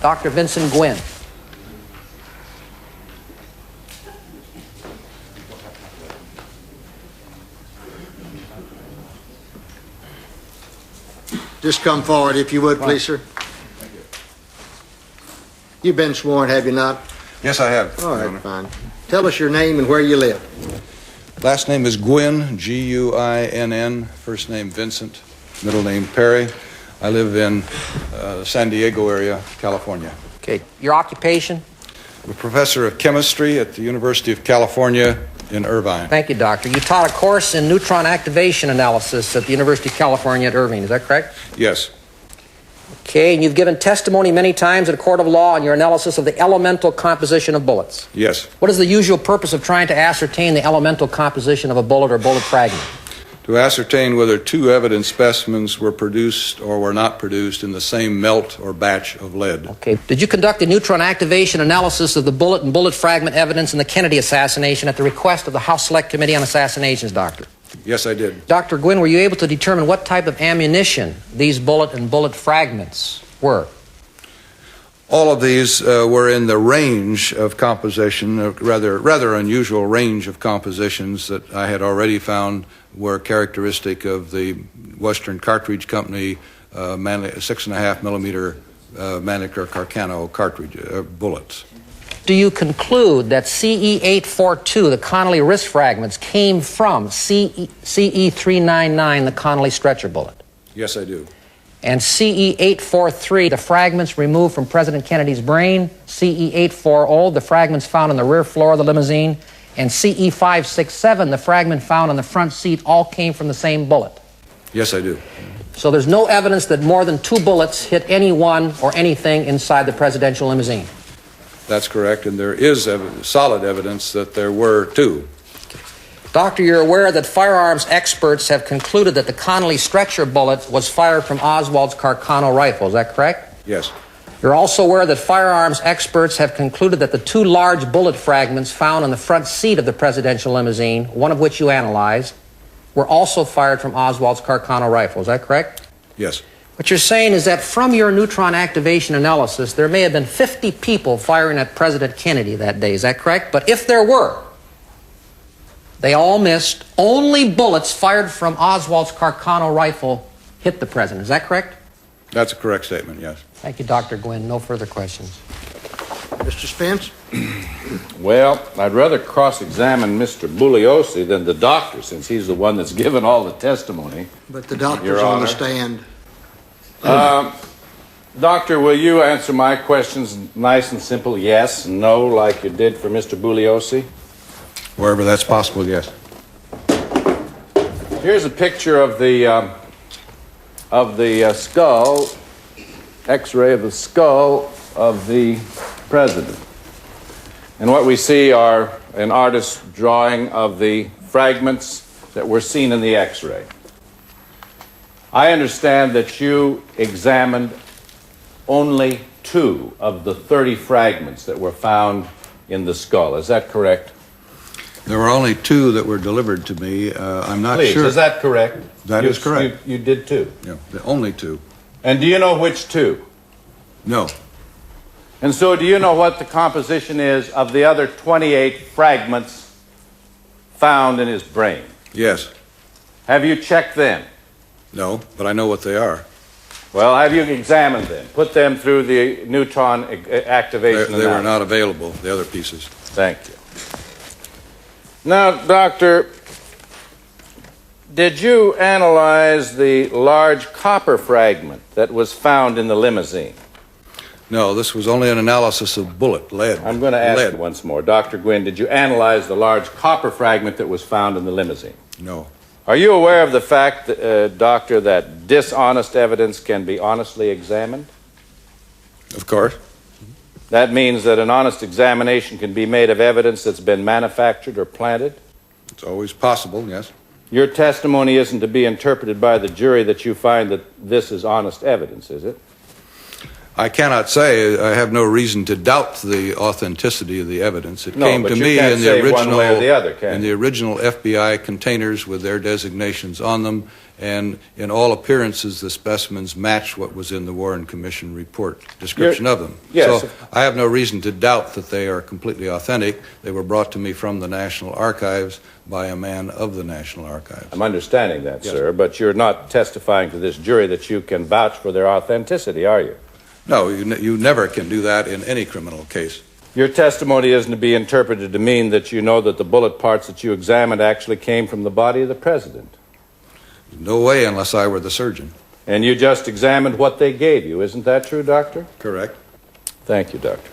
Dr. Vincent Guinn. Just come forward, if you would, please, sir. You've been sworn, have you not? Yes, I have. All right, fine. Tell us your name and where you live. Last name is Guinn, G-U-I-N-N. First name Vincent, middle name Perry. I live in the San Diego area, California. Okay. Your occupation? I'm a professor of chemistry at the University of California in Irvine. Thank you, Doctor. You taught a course in neutron activation analysis at the University of California at Irvine. Is that correct? Yes. Okay, and you've given testimony many times in a court of law on your analysis of the elemental composition of bullets. Yes. What is the usual purpose of trying to ascertain the elemental composition of a bullet or bullet fragment? To ascertain whether two evidence specimens were produced or were not produced in the same melt or batch of lead. Okay. Did you conduct a neutron activation analysis of the bullet and bullet fragment evidence in the Kennedy assassination at the request of the House Select Committee on Assassinations, Doctor? Yes, I did. Dr. Guinn, were you able to determine what type of ammunition these bullet and bullet fragments were? All of these were in the range of composition, a rather unusual range of compositions that I had already found were characteristic of the Western Cartridge Company 6.5 millimeter Mannlicher Carcano cartridge bullets. Do you conclude that CE-842, the Connolly wrist fragments, came from CE-399, the Connolly stretcher bullet? Yes, I do. And CE-843, the fragments removed from President Kennedy's brain, CE-840, the fragments found on the rear floor of the limousine, and CE-567, the fragment found on the front seat, all came from the same bullet? Yes, I do. So there's no evidence that more than two bullets hit anyone or anything inside the presidential limousine? That's correct, and there is solid evidence that there were two. Doctor, you're aware that firearms experts have concluded that the Connolly stretcher bullet was fired from Oswald's Carcano rifle. Is that correct? Yes. You're also aware that firearms experts have concluded that the two large bullet fragments found on the front seat of the presidential limousine, one of which you analyzed, were also fired from Oswald's Carcano rifle. Is that correct? Yes. What you're saying is that from your neutron activation analysis, there may have been 50 people firing at President Kennedy that day. Is that correct? But if there were, they all missed. Only bullets fired from Oswald's Carcano rifle hit the president. Is that correct? That's a correct statement, yes. Thank you, Dr. Guinn. No further questions. Mr. Spence? Well, I'd rather cross-examine Mr. Bugliosi than the doctor, since he's the one that's given all the testimony. But the doctor's on the stand. Doctor, will you answer my questions nice and simple, yes and no, like you did for Mr. Bugliosi? Wherever that's possible, yes. Here's a picture of the skull, X-ray of the skull of the president. And what we see are an artist's drawing of the fragments that were seen in the X-ray. I understand that you examined only 2 of the 30 fragments that were found in the skull. Is that correct? There were only 2 that were delivered to me. I'm not Please, sure. Is that correct? That is correct. You did 2? Yeah, the only 2. And do you know which 2? No. And so do you know what the composition is of the other 28 fragments found in his brain? Yes. Have you checked them? No, but I know what they are. Well, have you examined them? Put them through the neutron activation They were not available, the other pieces. Thank you. Now, Doctor, did you analyze the large copper fragment that was found in the limousine? No, this was only an analysis of lead. I'm going to ask you once more. Dr. Guinn, did you analyze the large copper fragment that was found in the limousine? No. Are you aware of the fact, Doctor, that dishonest evidence can be honestly examined? Of course. That means that an honest examination can be made of evidence that's been manufactured or planted? It's always possible, yes. Your testimony isn't to be interpreted by the jury that you find that this is honest evidence, is it? I cannot say. I have no reason to doubt the authenticity of the evidence. It came to me in the original FBI containers with their designations on them, and in all appearances, the specimens match what was in the Warren Commission report description of them. Yes. So I have no reason to doubt that they are completely authentic. They were brought to me from the National Archives by a man of the National Archives. I'm understanding that, Yes. sir, but you're not testifying to this jury that you can vouch for their authenticity, are you? No, you never can do that in any criminal case. Your testimony isn't to be interpreted to mean that you know that the bullet parts that you examined actually came from the body of the president. No way unless I were the surgeon. And you just examined what they gave you. Isn't that true, Doctor? Correct. Thank you, Doctor.